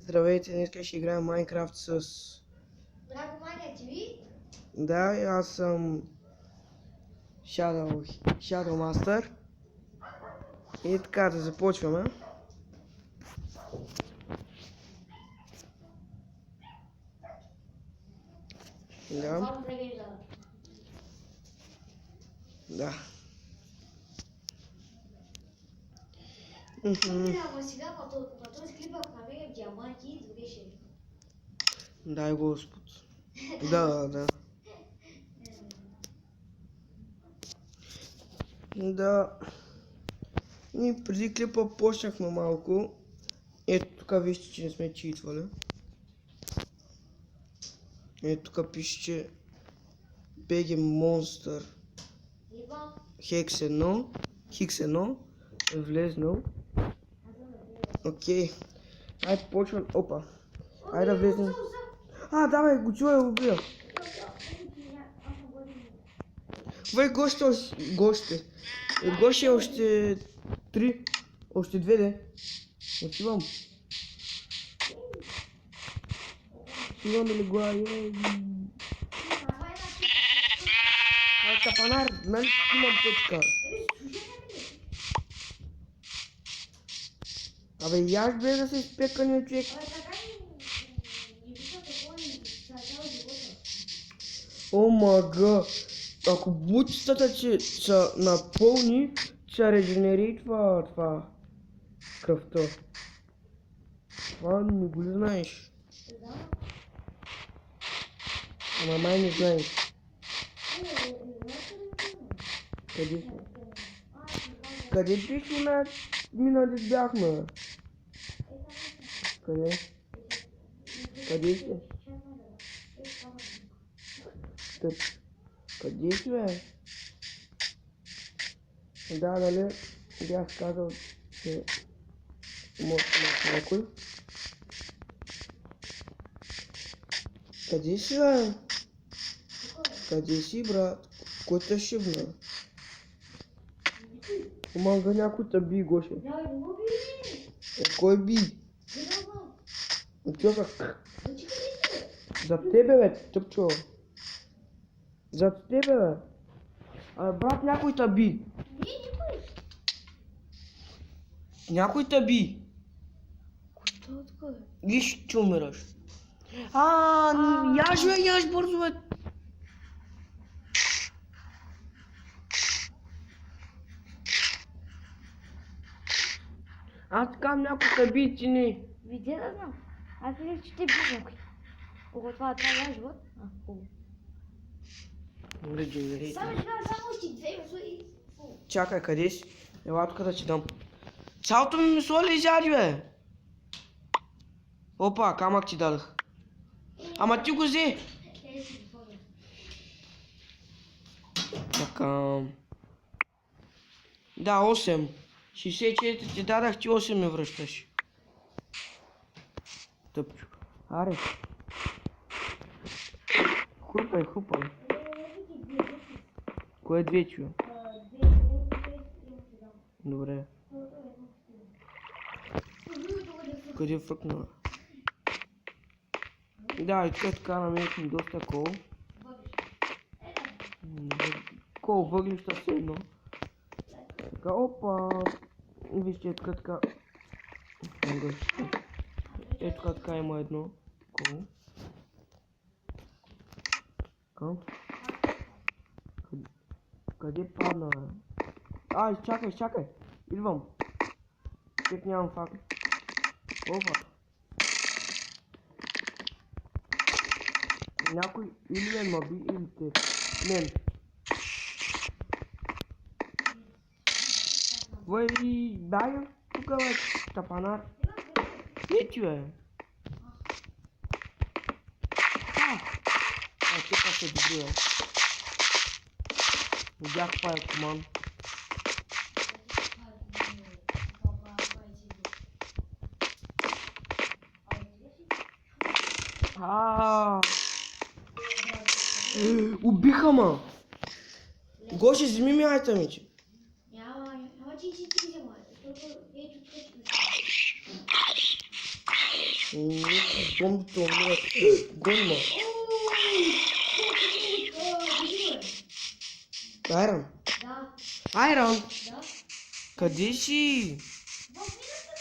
Здравейте, днес ще играем Майнкрафт с... Драго Мания TV. Да, аз съм Shadow Master. И така, да започваме. Да. Само преглежда. Да. Ама сега по този клип, ако намерим диаманти, добре ще. Дай Господ. Да. Да. И преди клипа почнахме малко. Ето тук вижте, че не сме читвали. Ето тук пише, че BG Monster Хикс 1 е влезнал. Окей. Айде почвам. Опа. Айде да влезнем. Давай, го чуя, го убия. Вай, гости. Гоши още 3. Още 2 де. Отивам. Отивам или го Капанар, нали имам печка? Абе, яш бе да се изпекания човек. О мага. Ако бутицата че са напълни, се регенерира това кръвта. Това не го ли знаеш? Ама май не знаеш. Къде си? Къде беше минали бяхме? Къде? Къде си? Къде си, бе? Да, нали? Бях казал, че може да някой. Къде си, бе? Къде си, брат? Кой те шибна? Помага някой те би, Гоше. Кой би? Чакак. Зад тебе, бе, тъпчо. Зад тебе, бе. Брат, някой те би. Някой те би. Виж, че умираш. Яш бързо, бе. Аз така някой те би, ти не. Видя да знам. Аз видях, че те би някой. Кого това е живот? Хубаво. Регенерейте. Само още 2 месо и... Чакай, къде си? Ела тук да ти дам. Цялото ми месо ли изяди, бе? Опа, камък ти дадах. Ама ти го взе. Така. Да, 8. 64 ти дадах, ти 8 ми връщаш. Тъпчо. Аре. Хрупай. Кое е 2, чуя? Добре. Къде е фръкнала? Да, и така намерихме доста кол. Кол въглища все едно. Така, опа. Вижте, така. Ето така има едно кол. Къде падна, бе? Чакай. Идвам. Чек нямам факт. Опа. Някой или мен маби, или те. Мен. Вай, дай тука, бе, тапанар. Не ти, бе. Те па се добри, бе. Видях па е команд. Убиха ма! Гоше, вземи ми айтамите. Няма ти взема. Ето тук. Бомбите умират. Гонма. Айрон. Да. Айрон. Да. Къде си? В мината,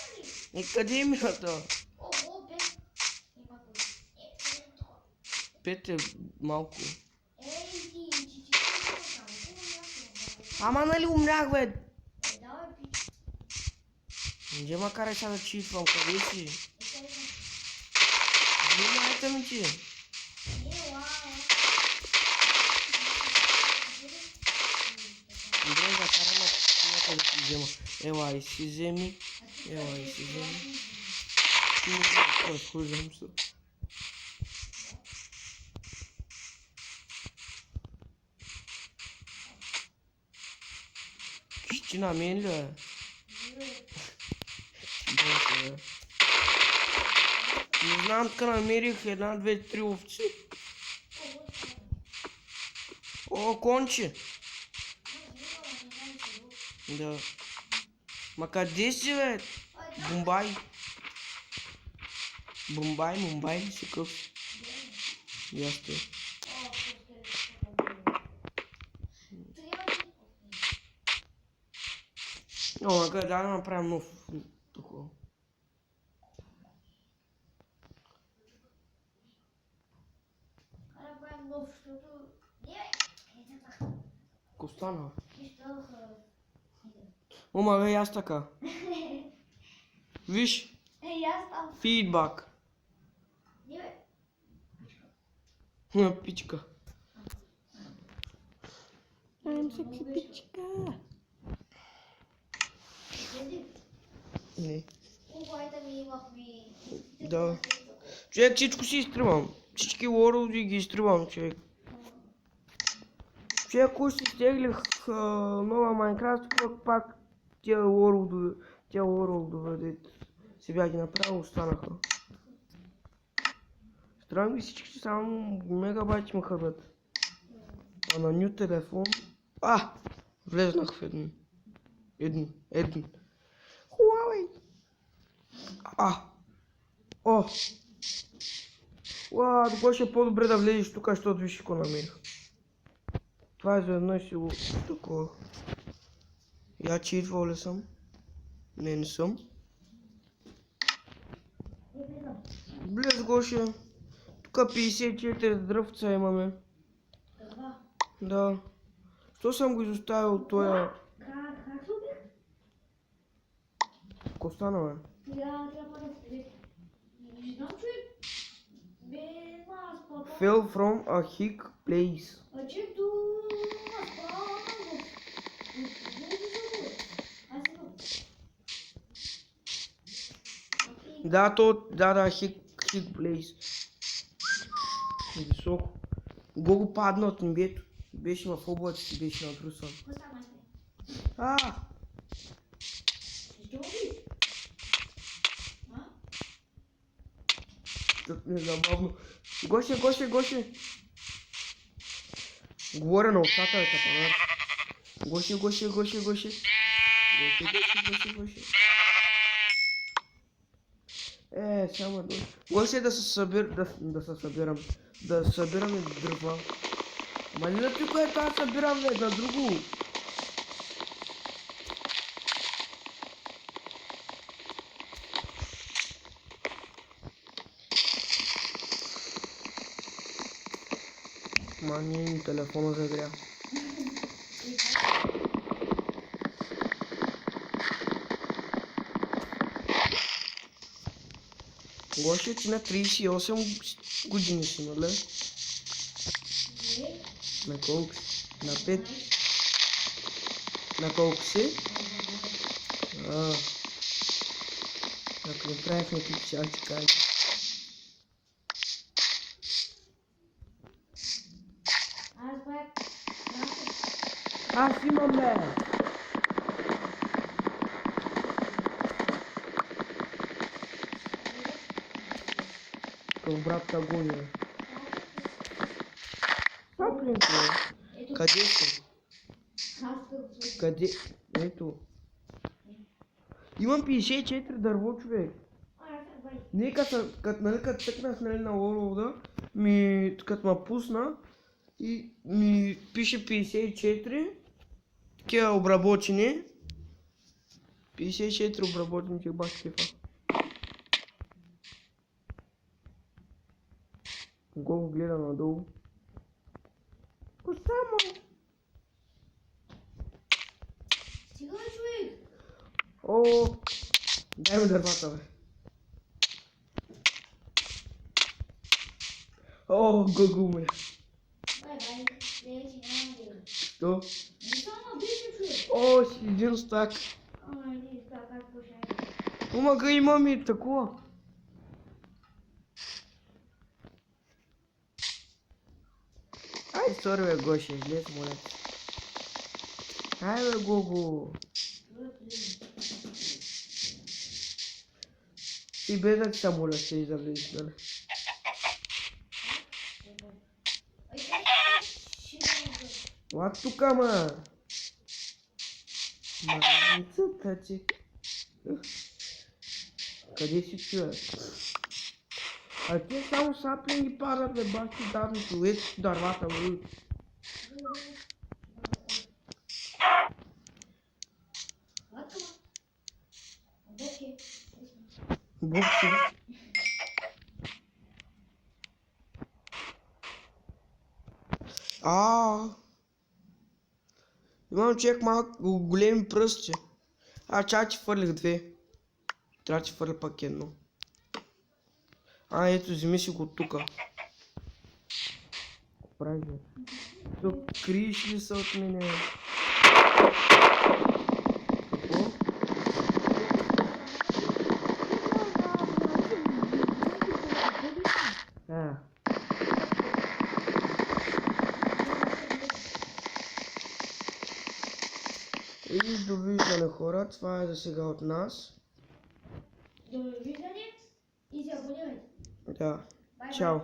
нали? Къде е мината? Ого, пет. Има кой. Това. 5 е малко. Ей, ти Ама нали умрях, бе? давай, пич. Нде ма карай сега да читвам, къде си? Къде съм? Внимайте ми ти. Добре, закараме някъде да си взема. Ела и си вземи. Ела и си вземи. Ти не знам, какво схождам се. Ти на мен ли е? Не знам, така намерих 1, 2, 3 овци. О, конче! Да. Ма къде си, бе? Бомбай. Мумбай ли си къв? Ясте. О, ма къде да направим нов такова. Ко стана? Ома, бе, аз така. Виж, фидбак. Пичка. Айм секси пичка. Не. Да. Човек, всичко си изтривам. Всички лоралди ги изтривам, човек. Човек, уж си стеглих нова Майнкрафт, пак тия лоралдове, дето си бях ги направил, останаха. Странно ги всички само мегабайти ме хърват. А на ню телефон... Влезнах в един. Huawei! Докато ще е по-добре да влезеш тук, защото виж какво намерих. Това е за едно и си го такова. Я читвал ли съм? Не съм. Блез, Гоша. Тук 54 дръвца имаме. Да. Що съм го изоставил от тоя... Ко стана, бе? Fell from a hick place. Да, хик плейс. Високо. Го падна от небето. Беше в облаците, беше натрусан. Тут не забавно. Гоше! Говоря на устата, бе, капанар. Гоше. Само едно. Гоше да се събирам. Да събираме дърва. Ма не на ти, което аз събирам, бе, на друго. Мани, телефона загря. Гоше, ти на 38 години си, нали? На колко си? На 5? На колко си? Ако не правихме клип, ще ти кажа. Аз имам, бе! Към брат Агония. Къде си? Къде? Ето. Имам 54 дърво, човек. Не, като цъкнах нали, на лоуда, като ме пусна и ми пише 54, такива обработени. 54 обработени, тих бах кефа. Го гледа надолу. Само! Стига, човек! О, дай ми дървата, бе. О, го ме. Бай, не си няма да. Що? Не само беше, човек! О, си един стак. Ама един стак, как пошай. Помага, имам и такова. Ай, сори бе, Гоше, излез, моля те. Ай бе, Гого. И без да ти се моля, ще излезеш, нали? Лак тука, ма. Маницата ти. Къде си чуя? А те само саплинги падат, бе, бах ти давното. Ето дървата, бе. Бобче. Имам човек малко големи пръсти. Чак ти фърлих две. Трябва да ти фърля пак едно. Ето, вземи си го тука. Прави. Тук криеш ли се от мене? Какво? И довиждане, хора, това е за сега от нас. Довиждане и се абонирайте. Да, чао.